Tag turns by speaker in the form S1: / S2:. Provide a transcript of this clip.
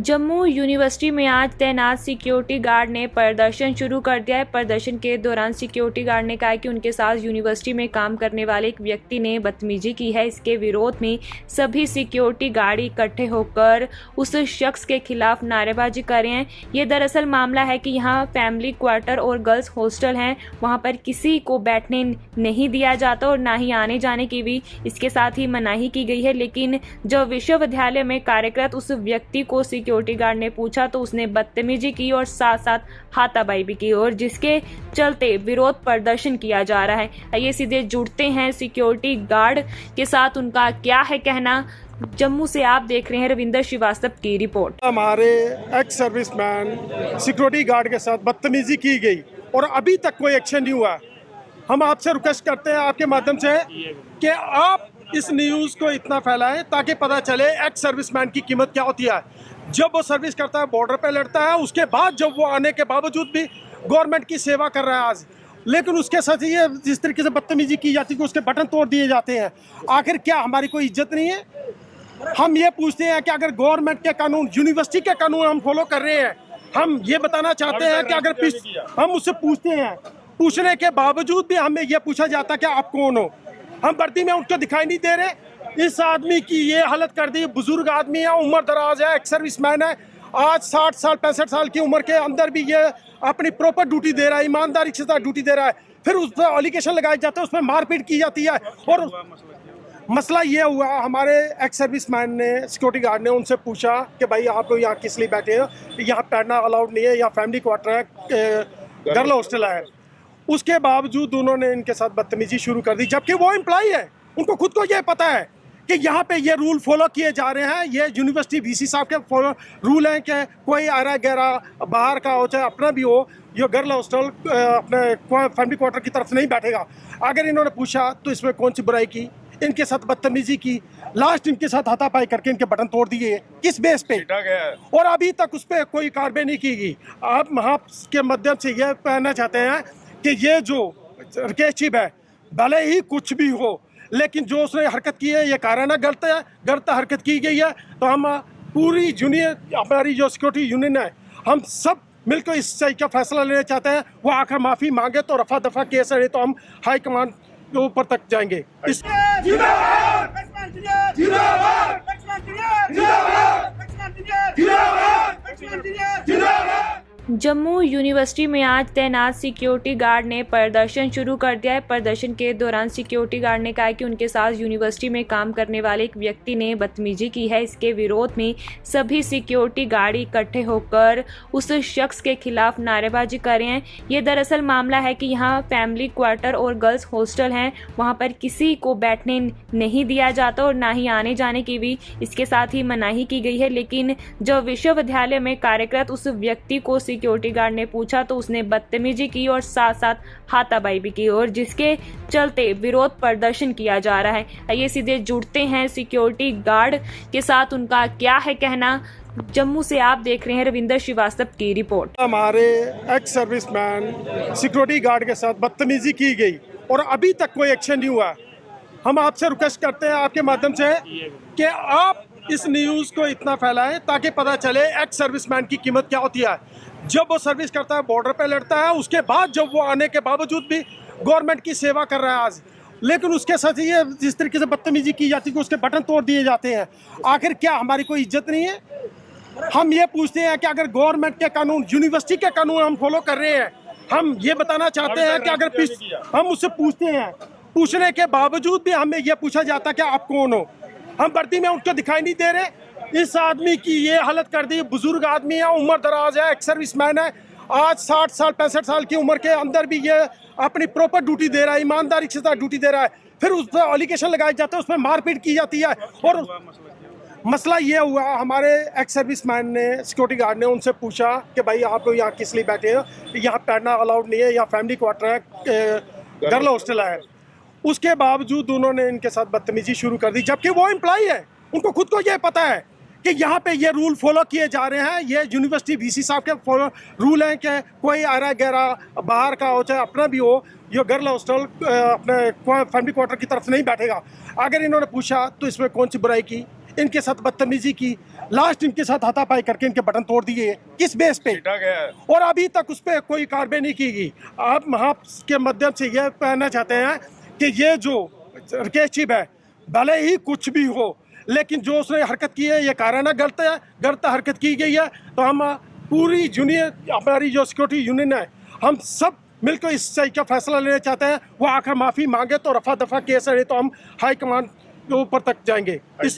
S1: Jammu university में आज तैनात सिक्योरिटी गार्ड ने प्रदर्शन शुरू कर दिया है। प्रदर्शन के दौरान सिक्योरिटी गार्ड ने कहा कि उनके साथ यूनिवर्सिटी में काम करने वाले एक व्यक्ति ने बदतमीजी की है। इसके विरोध में सभी सिक्योरिटी गार्ड इकट्ठे होकर उस शख्स के खिलाफ नारेबाजी कर रहे हैं। ये दरअसल मामला है कि यहाँ फैमिली क्वार्टर और गर्ल्स हॉस्टल हैं, वहाँ पर किसी को बैठने नहीं दिया जाता और ना ही आने जाने की भी इसके साथ ही मनाही की गई है। लेकिन जब विश्वविद्यालय में कार्यरत उस व्यक्ति को सिक्योरिटी गार्ड ने पूछा तो उसने बदतमीजी की और साथ साथ हाथापाई भी की, और जिसके चलते विरोध प्रदर्शन किया जा रहा है। आइए सीधे जुड़ते हैं सिक्योरिटी गार्ड के साथ, उनका क्या है कहना। जम्मू से आप देख रहे हैं रविंदर श्रीवास्तव की रिपोर्ट।
S2: हमारे एक्स सर्विसमैन सिक्योरिटी गार्ड के साथ बदतमीजी की गई और अभी तक कोई एक्शन नहीं हुआ। हम आपसे रिक्वेस्ट करते हैं आपके माध्यम से कि आप इस न्यूज़ को इतना फैलाएं ताकि पता चले एक्स सर्विसमैन की कीमत क्या होती है। जब वो सर्विस करता है, बॉर्डर पे लड़ता है, उसके बाद जब वो आने के बावजूद भी गवर्नमेंट की सेवा कर रहा है आज, लेकिन उसके साथ ये जिस तरीके से बदतमीजी की जाती है कि उसके बटन तोड़ दिए जाते हैं। आखिर क्या हमारी कोई इज्जत नहीं है? हम ये पूछते हैं कि अगर गवर्नमेंट के कानून, यूनिवर्सिटी के कानून हम फॉलो कर रहे हैं, हम ये बताना चाहते हैं कि अगर हम उससे पूछते हैं, पूछने के बावजूद भी हमें यह पूछा जाता है कि आप कौन हो। हम वर्दी में उनको दिखाई नहीं दे रहे। इस आदमी की ये हालत कर दी। बुजुर्ग आदमी है, उम्र दराज है, एक्स सर्विसमैन है, आज 60 साल 65 साल की उम्र के अंदर भी ये अपनी प्रॉपर ड्यूटी दे रहा है, ईमानदारी के साथ ड्यूटी दे रहा है। फिर उस पर एलिगेशन लगाए जाते हैं, उसमें मारपीट की जाती है। और मसला ये हुआ, हमारे एक्स सर्विसमैन ने, सिक्योरिटी गार्ड ने उनसे पूछा कि भाई आप लोग यहाँ किस लिए बैठे हो, यहाँ पढ़ना अलाउड नहीं है, यहाँ फैमिली क्वार्टर है, गर्ल हॉस्टल है। उसके बावजूद उन्होंने इनके साथ बदतमीजी शुरू कर दी, जबकि वो एम्प्लॉई है। उनको खुद को ये पता है कि यहाँ पे ये रूल फॉलो किए जा रहे हैं। ये यूनिवर्सिटी वीसी साहब के फॉलो रूल हैं कि कोई आरा गहरा बाहर का हो चाहे अपना भी हो, ये गर्ल हॉस्टल अपने फैमिली क्वार्टर की तरफ नहीं बैठेगा। अगर इन्होंने पूछा तो इसमें कौन सी बुराई की? इनके साथ बदतमीजी की, लास्ट इनके साथ हाथापाई करके इनके बटन तोड़ दिए। किस बेस पे? और अभी तक उस पर कोई कार्रवाई नहीं की गई। आप वहाँ के माध्यम से यह कहना चाहते हैं कि ये जो राकेश चिब है, भले ही कुछ भी हो, लेकिन जो उसने हरकत की है ये काराना गलत हरकत की गई है। तो हम पूरी यूनियन, हमारी जो सिक्योरिटी यूनियन है, हम सब मिलकर इस सही का फैसला लेना चाहते हैं। वो आकर माफ़ी मांगे तो रफा दफा केस है, तो हम हाई कमांड के ऊपर तक जाएंगे। इस
S1: जम्मू यूनिवर्सिटी में आज तैनात सिक्योरिटी गार्ड ने प्रदर्शन शुरू कर दिया है। प्रदर्शन के दौरान सिक्योरिटी गार्ड ने कहा कि उनके साथ यूनिवर्सिटी में काम करने वाले एक व्यक्ति ने बदतमीजी की है। इसके विरोध में सभी सिक्योरिटी गार्ड इकट्ठे होकर उस शख्स के खिलाफ नारेबाजी कर रहे हैं। ये दरअसल मामला है कि यहाँ फैमिली क्वार्टर और गर्ल्स हॉस्टल हैं, वहाँ पर किसी को बैठने नहीं दिया जाता और ना ही आने जाने की भी इसके साथ ही मनाही की गई है। लेकिन जब विश्वविद्यालय में कार्यरत उस व्यक्ति को सिक्योरिटी गार्ड ने पूछा तो उसने बदतमीजी की और साथ साथ हाथापाई भी की, और जिसके चलते विरोध प्रदर्शन किया जा रहा है। आइए सीधे जुड़ते हैं सिक्योरिटी गार्ड के साथ, उनका क्या है कहना। जम्मू से आप देख रहे हैं रविंदर श्रीवास्तव की रिपोर्ट।
S2: हमारे एक्स सर्विसमैन सिक्योरिटी गार्ड के साथ बदतमीजी की गई और अभी तक कोई एक्शन नहीं हुआ। हम आपसे रिक्वेस्ट करते हैं आपके माध्यम से कि आप इस न्यूज़ को इतना फैलाएं ताकि पता चले एक्स सर्विसमैन की कीमत क्या होती है। जब वो सर्विस करता है, बॉर्डर पे लड़ता है, उसके बाद जब वो आने के बावजूद भी गवर्नमेंट की सेवा कर रहा है आज, लेकिन उसके साथ ये जिस तरीके से बदतमीजी की जाती है कि उसके बटन तोड़ दिए जाते हैं। आखिर क्या हमारी कोई इज्जत नहीं है? हम ये पूछते हैं कि अगर गवर्नमेंट के कानून, यूनिवर्सिटी के कानून हम फॉलो कर रहे हैं, हम ये बताना चाहते हैं कि अगर हम उससे पूछते हैं, पूछने के बावजूद भी हमें यह पूछा जाता है कि आप कौन हो। हम वर्दी में उनको दिखाई नहीं दे रहे। इस आदमी की ये हालत कर दी। बुजुर्ग आदमी है, उम्र दराज है, एक्स सर्विसमैन है, आज 60 साल 65 साल की उम्र के अंदर भी ये अपनी प्रॉपर ड्यूटी दे रहा है, ईमानदारी के साथ ड्यूटी दे रहा है। फिर उस पर एलिगेशन लगाए जाते हैं, उसमें मारपीट की जाती है। और मसला ये हुआ, हमारे एक्स सर्विसमैन ने, सिक्योरिटी गार्ड ने उनसे पूछा कि भाई आप लोग यहाँ किस लिए बैठे हो, यहाँ पढ़ना अलाउड नहीं है, यहाँ फैमिली क्वार्टर है, गर्ल हॉस्टल है। उसके बावजूद उन्होंने इनके साथ बदतमीजी शुरू कर दी, जबकि वो एम्प्लॉई है। उनको खुद को ये पता है कि यहाँ पे ये रूल फॉलो किए जा रहे हैं। ये यूनिवर्सिटी वीसी साहब के फॉलो रूल हैं कि कोई आरा गहरा बाहर का हो चाहे अपना भी हो, ये गर्ल हॉस्टल अपने फैमिली क्वार्टर की तरफ नहीं बैठेगा। अगर इन्होंने पूछा तो इसमें कौन सी बुराई की? इनके साथ बदतमीजी की, लास्ट इनके साथ हाथापाई करके इनके बटन तोड़ दिए, किस बेस पे?
S3: गया है।
S2: और अभी तक उस पर कोई कार्रवाई नहीं की गई। आप के माध्यम से यह कहना चाहते हैं कि ये जो राकेश चिब है, भले ही कुछ भी हो, लेकिन जो उसने हरकत की है ये काराना गलत है, गलत हरकत की गई है। तो हम पूरी यूनियन, हमारी जो सिक्योरिटी यूनियन है, हम सब मिलकर इस सही का फैसला लेना चाहते हैं। वो आकर माफ़ी मांगे तो रफा दफा केस है, तो हम हाई कमांड के ऊपर तक जाएंगे। इस